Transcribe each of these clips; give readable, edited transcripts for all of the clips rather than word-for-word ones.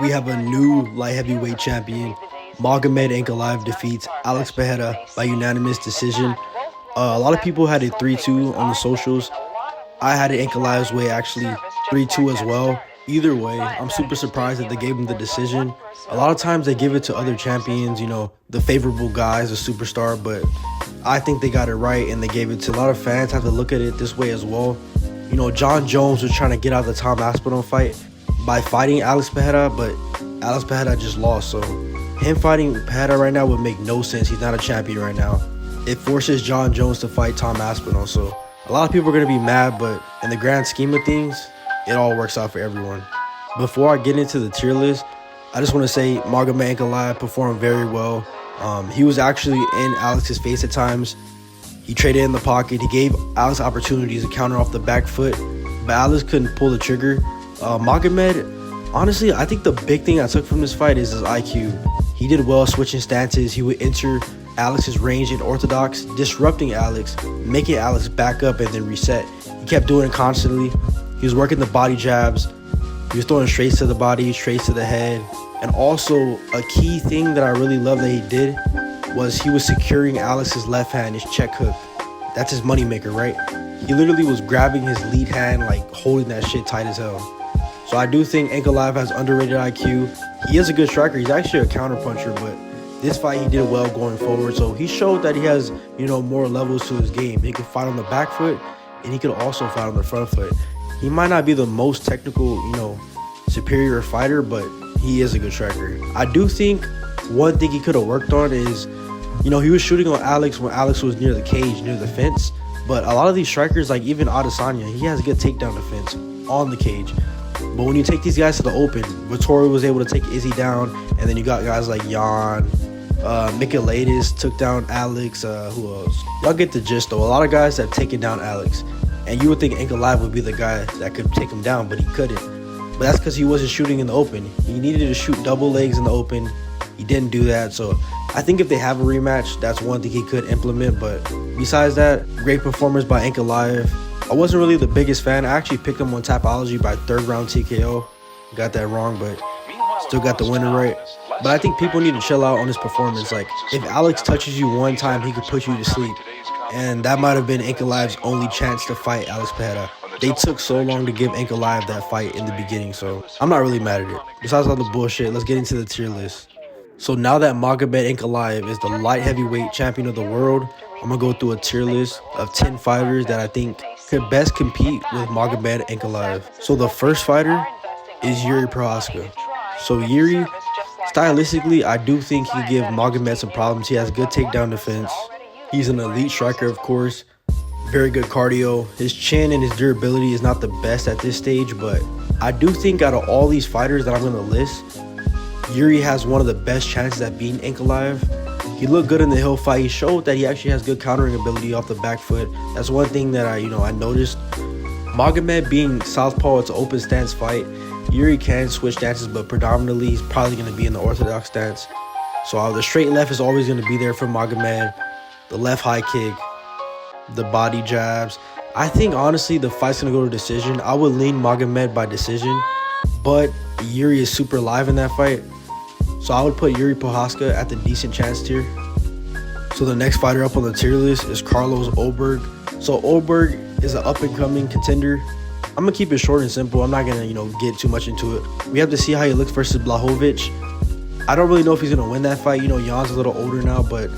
We have a new light heavyweight champion. Magomed Ankalaev defeats Alex Pereira by unanimous decision. A lot of people had it 3-2 on the socials. I had it Ankalaev's way, actually 3-2 as well. Either way, I'm super surprised that they gave him the decision. A lot of times they give it to other champions, the favorable guys, the superstar, but I think they got it right and they gave it to a lot of fans. Have to look at it this way as well. John Jones was trying to get out of the Tom Aspinall fight by fighting Alex Pereira, but Alex Pereira just lost. So him fighting Pereira right now would make no sense. He's not a champion right now. It forces John Jones to fight Tom Aspinall. So a lot of people are going to be mad, but in the grand scheme of things, it all works out for everyone. Before I get into the tier list, I just want to say Magomed Ankalaev performed very well. He was actually in Alex's face at times. He traded in the pocket. He gave Alex opportunities to counter off the back foot, but Alex couldn't pull the trigger. Magomed, honestly, I think the big thing I took from this fight is his IQ. He did well switching stances. He would enter Alex's range in orthodox, disrupting Alex, making Alex back up and then reset. He kept doing it constantly. He was working the body jabs. He was throwing straights to the body, straights to the head. And also, a key thing that I really love that he did was he was securing Alex's left hand, his check hook. That's his moneymaker, right? He literally was grabbing his lead hand, like holding that shit tight as hell. So I do think Ankalaev has underrated IQ. He is a good striker. He's actually a counterpuncher, but this fight he did well going forward. So he showed that he has, more levels to his game. He can fight on the back foot, and he could also fight on the front foot. He might not be the most technical, superior fighter, but he is a good striker. I do think one thing he could have worked on is, he was shooting on Alex when Alex was near the cage, near the fence. But a lot of these strikers, like even Adesanya, he has a good takedown defense on the cage. But when you take these guys to the open, Vittori was able to take Izzy down, and then you got guys like Jan, Michailidis took down Alex, who else? Y'all get the gist though. A lot of guys have taken down Alex. And you would think Ankalaev would be the guy that could take him down, but he couldn't. But that's because he wasn't shooting in the open. He needed to shoot double legs in the open. He didn't do that. So I think if they have a rematch, that's one thing he could implement. But besides that, great performance by Ankalaev. I wasn't really the biggest fan. I actually picked him on Tapology by 3rd round TKO. Got that wrong, but still got the winner right. But I think people need to chill out on his performance. Like, if Alex touches you one time, he could put you to sleep. And that might have been Ankalaev's only chance to fight Alex Pereira. They took so long to give Ankalaev that fight in the beginning, so I'm not really mad at it. Besides all the bullshit, let's get into the tier list. So now that Magomed Ankalaev is the light heavyweight champion of the world, I'm going to go through a tier list of 10 fighters that I think could best compete with Magomed Ankalaev. So the first fighter is Yuri Prochazka. So Yuri, stylistically, I do think he could give Magomed some problems. He has good takedown defense. He's an elite striker, of course. Very good cardio. His chin and his durability is not the best at this stage, but I do think out of all these fighters that I'm going to list, Yuri has one of the best chances at beating Ankalaev. He looked good in the Hill fight. He showed that he actually has good countering ability off the back foot. That's one thing that I noticed. Magomed being southpaw, it's an open stance fight. Yuri can switch stances, but predominantly he's probably going to be in the orthodox stance. So the straight left is always going to be there for Magomed. The left high kick, the body jabs. I think, honestly, the fight's going to go to decision. I would lean Magomed by decision, but Yuri is super live in that fight. So I would put Yuri Prochazka at the decent chance tier. So the next fighter up on the tier list is Carlos Ulberg. So Ulberg is an up-and-coming contender. I'm going to keep it short and simple. I'm not going to, get too much into it. We have to see how he looks versus Blachowicz. I don't really know if he's going to win that fight. Jan's a little older now, but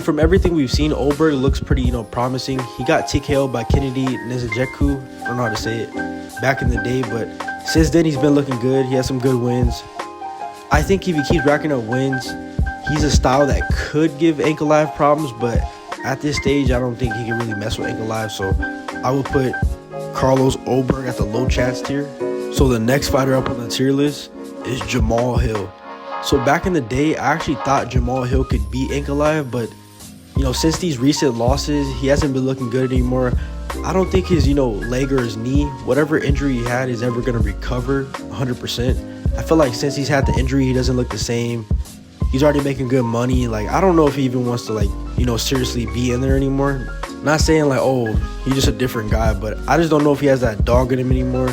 from everything we've seen, Ulberg looks pretty, promising. He got TKO'd by Kennedy Nzechukwu. I don't know how to say it back in the day, but since then he's been looking good. He has some good wins. I think if he keeps racking up wins, he's a style that could give Ankalaev problems, but at this stage, I don't think he can really mess with Ankalaev. So I would put Carlos Ulberg at the low chance tier. So the next fighter up on the tier list is Jamal Hill. So back in the day, I actually thought Jamal Hill could beat Ankalaev, but, since these recent losses, he hasn't been looking good anymore. I don't think his, leg or his knee, whatever injury he had, is ever going to recover 100%. I feel like since he's had the injury, he doesn't look the same. He's already making good money. Like, I don't know if he even wants to, seriously be in there anymore. Not saying, oh, he's just a different guy, but I just don't know if he has that dog in him anymore.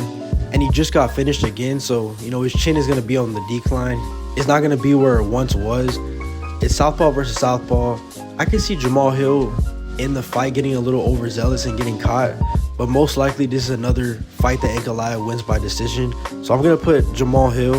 and he just got finished again, so his chin is going to be on the decline. It's not going to be where it once was. It's southpaw versus southpaw. I can see Jamal Hill in the fight getting a little overzealous and getting caught, but most likely this is another fight that Ankalaev wins by decision. So I'm going to put Jamal Hill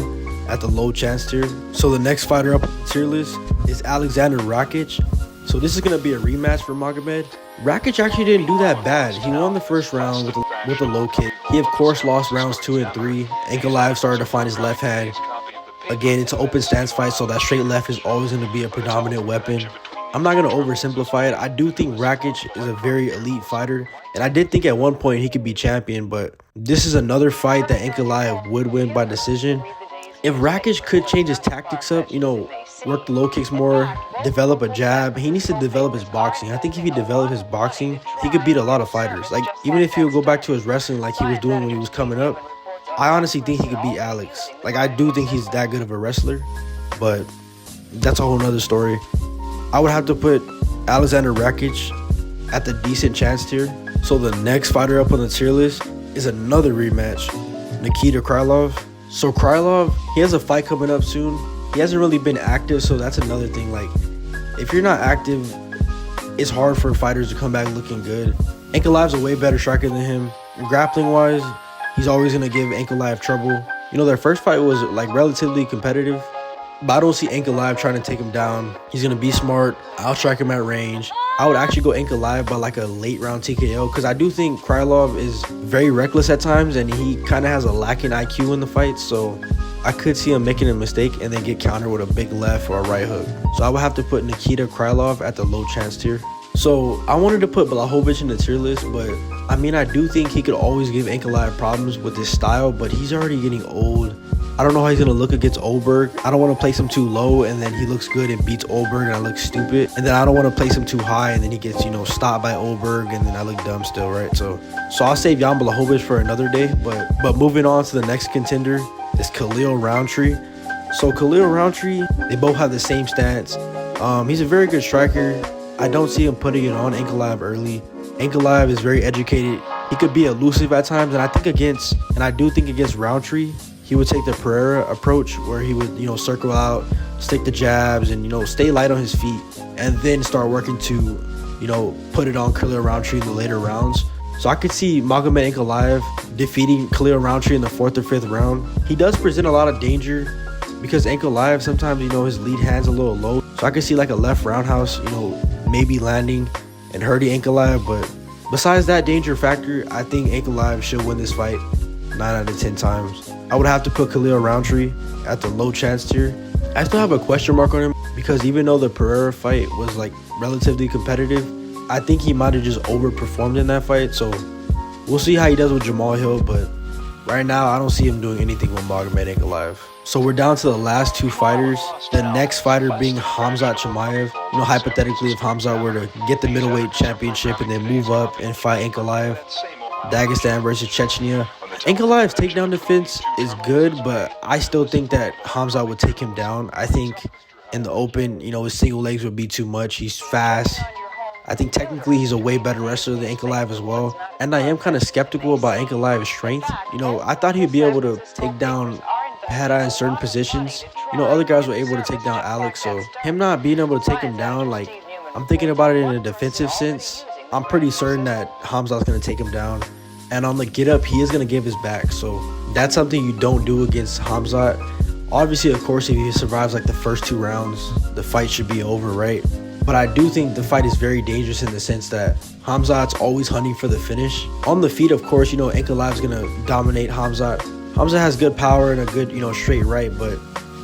at the low chance tier. So the next fighter up on the tier list is Alexander Rakic. So this is going to be a rematch for Magomed. Rakic actually didn't do that bad. He won the first round with a low kick. He of course lost rounds 2 and 3. Ankalaev started to find his left hand. Again, it's an open stance fight, so that straight left is always going to be a predominant weapon. I'm not going to oversimplify it. I do think Rakic is a very elite fighter, and I did think at one point he could be champion, but this is another fight that Ankalaev would win by decision. If Rakic could change his tactics up, work the low kicks more, develop a jab, he needs to develop his boxing. I think if he developed his boxing, he could beat a lot of fighters. Like, even if he would go back to his wrestling like he was doing when he was coming up, I honestly think he could beat Alex. Like, I do think he's that good of a wrestler, but that's a whole nother story. I would have to put Alexander Rakic at the decent chance tier. So the next fighter up on the tier list is another rematch, Nikita Krylov. So Krylov, he has a fight coming up soon. He hasn't really been active, so that's another thing. Like, if you're not active, it's hard for fighters to come back looking good. Ankalaev's a way better striker than him. Grappling-wise, he's always going to give Ankalaev trouble. Their first fight was like relatively competitive, but I don't see Ankalaev trying to take him down. He's going to be smart, outstrike him at range. I would actually go Ankalaev by like a late round TKO, because I do think Krylov is very reckless at times and he kind of has a lacking IQ in the fight, so I could see him making a mistake and then get countered with a big left or a right hook. So I would have to put Nikita Krylov at the low chance tier. So I wanted to put Blachowicz in the tier list, but I mean, I do think he could always give Ankalaev problems with his style, but he's already getting old. I don't know how he's going to look against Oldberg. I don't want to place him too low and then he looks good and beats Oldberg and I look stupid. And then I don't want to place him too high and then he gets, stopped by Oldberg and then I look dumb still, right? So I'll save Jan Blachowicz for another day. But moving on to the next contender is Khalil Roundtree. So Khalil Roundtree, they both have the same stats. He's a very good striker. I don't see him putting it on Ankalaev early. Ankalaev is very educated. He could be elusive at times, and I do think against Roundtree, he would take the Pereira approach where he would, circle out, stick the jabs, and, stay light on his feet, and then start working to, put it on Khalil Roundtree in the later rounds. So I could see Magomed Ankalaev defeating Khalil Roundtree in the 4th or 5th round. He does present a lot of danger because Ankalaev sometimes, his lead hand's a little low. So I could see like a left roundhouse, maybe landing and hurting Ankalaev. But besides that danger factor, I think Ankalaev should win this fight 9 out of 10 times. I would have to put Khalil Roundtree at the low chance tier. I still have a question mark on him because even though the Pereira fight was like relatively competitive, I think he might have just overperformed in that fight. So we'll see how he does with Jamal Hill, but right now I don't see him doing anything with Magomed Ankalaev. So we're down to the last 2 fighters. The next fighter being Khamzat Chimaev. Hypothetically, if Khamzat were to get the middleweight championship and then move up and fight Ankalaev, Dagestan versus Chechnya. Ankalaev's takedown defense is good, but I still think that Khamzat would take him down. I think in the open, his single legs would be too much. He's fast. I think technically he's a way better wrestler than Ankalaev as well. And I am kind of skeptical about Ankalaev's strength. I thought he'd be able to take down Pereira in certain positions. Other guys were able to take down Alex, so him not being able to take him down, like, I'm thinking about it in a defensive sense. I'm pretty certain that Khamzat's going to take him down. And on the get up, he is going to give his back. So that's something you don't do against Khamzat. Obviously, of course, if he survives like the first 2 rounds, the fight should be over, right? But I do think the fight is very dangerous in the sense that Khamzat's always hunting for the finish. On the feet, of course, Ankalaev's going to dominate Khamzat. Khamzat has good power and a good, straight right, but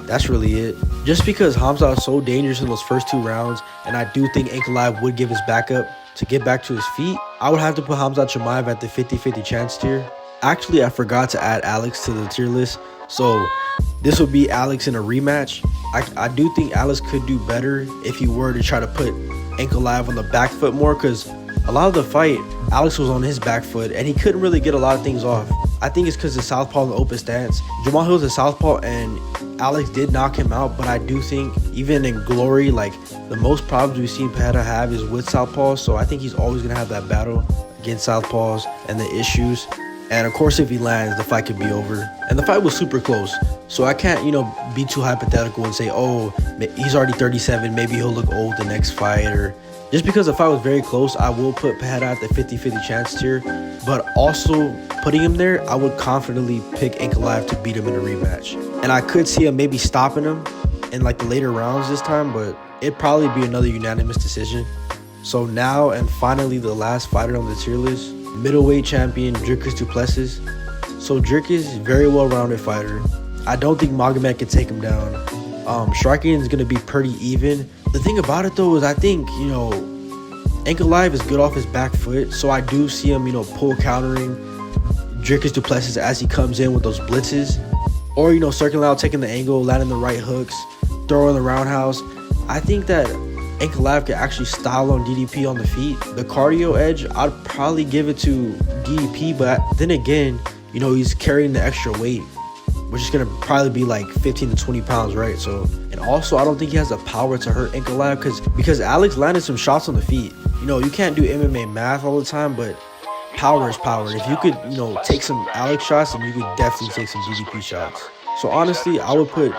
that's really it. Just because Khamzat is so dangerous in those first 2 rounds, and I do think Ankalaev would give his back up to get back to his feet, I would have to put Khamzat Chimaev at the 50-50 chance tier. Actually, I forgot to add Alex to the tier list, so this would be Alex in a rematch. I do think Alex could do better if he were to try to put Ankalaev on the back foot more, because a lot of the fight, Alex was on his back foot, and he couldn't really get a lot of things off. I think it's because of southpaw and the open stance. Jamal Hill's a southpaw, and Alex did knock him out, but I do think even in glory, like, the most problems we've seen Pereira have is with southpaws, so I think he's always going to have that battle against southpaws and the issues. And of course, if he lands, the fight could be over. And the fight was super close. So I can't, be too hypothetical and say, oh, he's already 37, maybe he'll look old the next fight. Or just because the fight was very close, I will put Pereira at the 50-50 chance tier. But also putting him there, I would confidently pick Ankalaev to beat him in a rematch. And I could see him maybe stopping him in like the later rounds this time, but it'd probably be another unanimous decision. So now and finally the last fighter on the tier list, middleweight champion Dricus du Plessis. So Dricus is a very well-rounded fighter. I don't think Magomed can take him down. Striking is going to be pretty even. The thing about it though is I think, Ankalaev is good off his back foot. So I do see him, pull countering Dricus du Plessis as he comes in with those blitzes. Or, circling out, taking the angle, landing the right hooks, throwing the roundhouse. I think that Ankalaev could actually style on DDP on the feet. The cardio edge, I'd probably give it to DDP, but then again, he's carrying the extra weight, which is going to probably be like 15 to 20 pounds, right? So, and also, I don't think he has the power to hurt Ankalaev because Alex landed some shots on the feet. You can't do MMA math all the time, but power is power. If you could, take some Alex shots, then you could definitely take some DDP shots. So honestly, I would put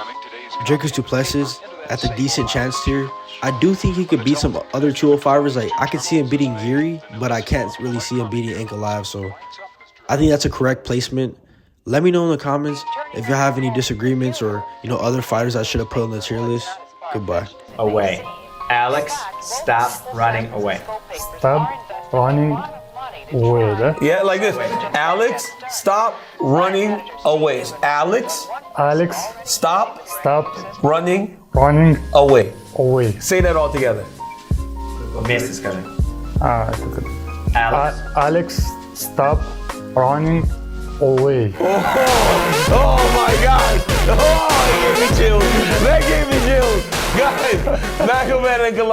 Dricus du Plessis at the decent chance tier. I do think he could beat some other 205ers. Like, I could see him beating Yuri, but I can't really see him beating Ankalaev. So I think that's a correct placement. Let me know in the comments if you have any disagreements or, other fighters I should have put on the tier list. Goodbye. Away. Alex, stop running away. Stop running away, да? Yeah, like this. Alex, stop running away. Alex, stop running away. Say that all together. Вместе скажи. Alex. Alex, stop running away. Oh my God. Oh, that gave me chills. That gave me chills. Guys, Magomed Ankalaev.